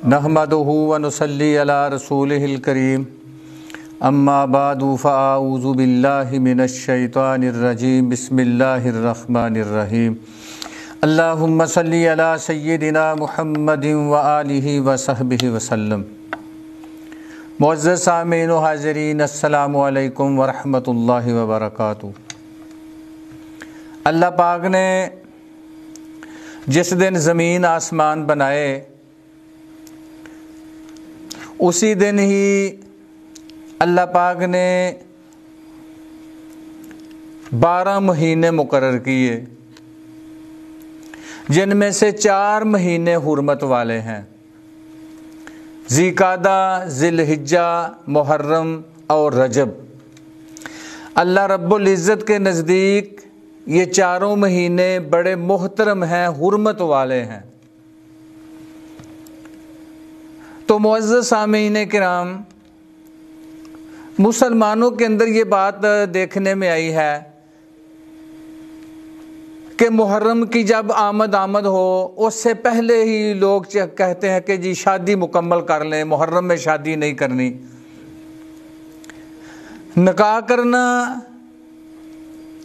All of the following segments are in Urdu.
نحمدہ ونصلی علی رسولہ الکریم اما بعد فاعوذ باللہ من الشیطان الرجیم بسم اللہ الرحمن الرحیم اللہم صلی علی سیدنا محمد وآلہ وصحبہ وسلم۔ معزز سامعین و حاضرین، السلام علیکم ورحمۃ اللہ وبرکاتہ۔ اللہ پاک نے جس دن زمین آسمان بنائے اسی دن ہی اللہ پاک نے 12 مہینے مقرر کیے، جن میں سے 4 مہینے حرمت والے ہیں، ذی القعدہ، ذی الحجہ، محرم اور رجب۔ اللہ رب العزت کے نزدیک یہ 4 مہینے بڑے محترم ہیں، حرمت والے ہیں۔ تو معزز سامعین کرام، مسلمانوں کے اندر یہ بات دیکھنے میں آئی ہے کہ محرم کی جب آمد ہو اس سے پہلے ہی لوگ کہتے ہیں کہ جی شادی مکمل کر لیں، محرم میں شادی نہیں کرنی۔ نکاح کرنا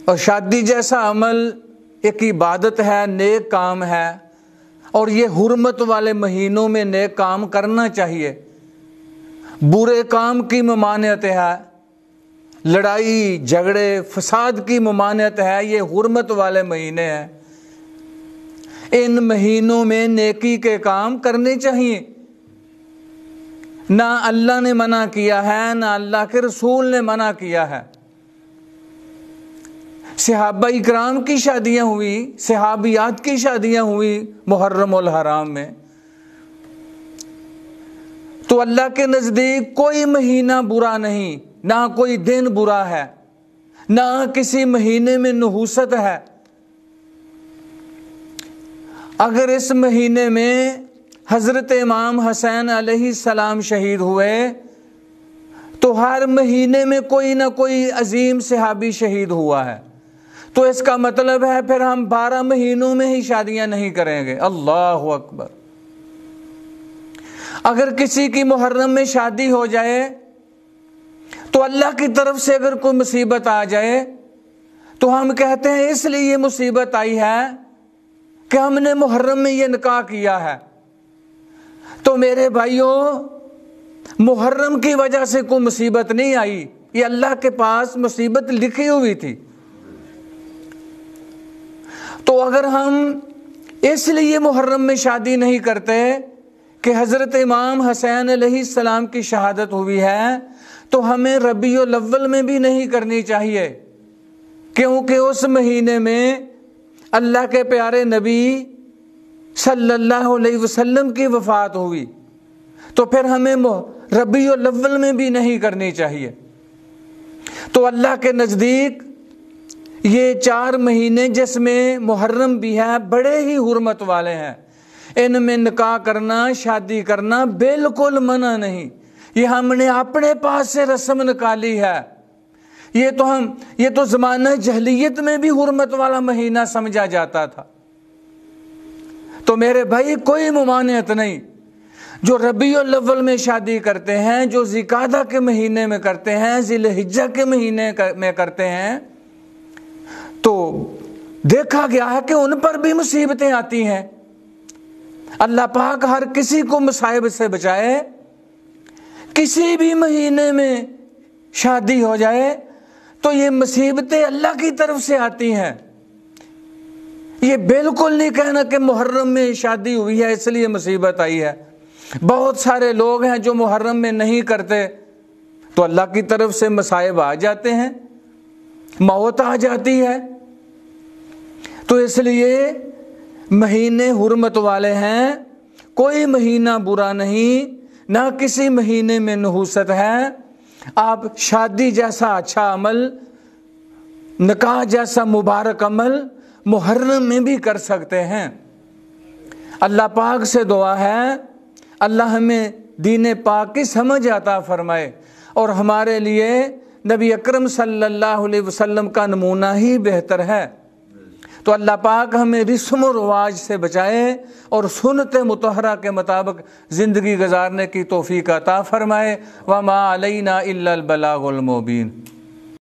اور شادی جیسا عمل ایک عبادت ہے، نیک کام ہے، اور یہ حرمت والے مہینوں میں نیک کام کرنا چاہیے۔ برے کام کی ممانعت ہے، لڑائی جھگڑے فساد کی ممانعت ہے، یہ حرمت والے مہینے ہیں۔ ان مہینوں میں نیکی کے کام کرنے چاہیے۔ نہ اللہ نے منع کیا ہے، نہ اللہ کے رسول نے منع کیا ہے۔ صحابہ اکرام کی شادیاں ہوئی، صحابیات کی شادیاں ہوئی محرم الحرام میں۔ تو اللہ کے نزدیک کوئی مہینہ برا نہیں، نہ کوئی دن برا ہے، نہ کسی مہینے میں نحوست ہے۔ اگر اس مہینے میں حضرت امام حسین علیہ السلام شہید ہوئے تو ہر مہینے میں کوئی نہ کوئی عظیم صحابی شہید ہوا ہے، تو اس کا مطلب ہے پھر ہم 12 مہینوں میں ہی شادیاں نہیں کریں گے۔ اللہ اکبر۔ اگر کسی کی محرم میں شادی ہو جائے تو اللہ کی طرف سے اگر کوئی مصیبت آ جائے تو ہم کہتے ہیں اس لیے یہ مصیبت آئی ہے کہ ہم نے محرم میں یہ نکاح کیا ہے۔ تو میرے بھائیوں، محرم کی وجہ سے کوئی مصیبت نہیں آئی، یہ اللہ کے پاس مصیبت لکھی ہوئی تھی۔ تو اگر ہم اس لیے محرم میں شادی نہیں کرتے کہ حضرت امام حسین علیہ السلام کی شہادت ہوئی ہے، تو ہمیں ربیع الاول میں بھی نہیں کرنی چاہیے، کیونکہ اس مہینے میں اللہ کے پیارے نبی صلی اللہ علیہ وسلم کی وفات ہوئی، تو پھر ہمیں ربیع الاول میں بھی نہیں کرنی چاہیے۔ تو اللہ کے نزدیک یہ 4 مہینے جس میں محرم بھی ہے بڑے ہی حرمت والے ہیں۔ ان میں نکاح کرنا، شادی کرنا بالکل منع نہیں۔ یہ ہم نے اپنے پاس سے رسم نکالی ہے۔ یہ تو زمانہ جہلیت میں بھی حرمت والا مہینہ سمجھا جاتا تھا۔ تو میرے بھائی کوئی ممانعت نہیں۔ جو ربیع الاول میں شادی کرتے ہیں، جو ذی القعدہ کے مہینے میں کرتے ہیں، ذی الحجہ کے مہینے میں کرتے ہیں، تو دیکھا گیا ہے کہ ان پر بھی مصیبتیں آتی ہیں۔ اللہ پاک ہر کسی کو مصائب سے بچائے۔ کسی بھی مہینے میں شادی ہو جائے تو یہ مصیبتیں اللہ کی طرف سے آتی ہیں۔ یہ بالکل نہیں کہنا کہ محرم میں شادی ہوئی ہے اس لیے مصیبت آئی ہے۔ بہت سارے لوگ ہیں جو محرم میں نہیں کرتے تو اللہ کی طرف سے مصائب آ جاتے ہیں، موت آ جاتی ہے۔ تو اس لیے مہینے حرمت والے ہیں، کوئی مہینہ برا نہیں، نہ کسی مہینے میں نحوست ہے۔ آپ شادی جیسا اچھا عمل، نکاح جیسا مبارک عمل محرم میں بھی کر سکتے ہیں۔ اللہ پاک سے دعا ہے اللہ ہمیں دین پاک کی سمجھ عطا فرمائے، اور ہمارے لیے نبی اکرم صلی اللہ علیہ وسلم کا نمونہ ہی بہتر ہے۔ تو اللہ پاک ہمیں رسم و رواج سے بچائے اور سنت مطہرہ کے مطابق زندگی گزارنے کی توفیق عطا فرمائے۔ وما علینا الا البلاغ المبین۔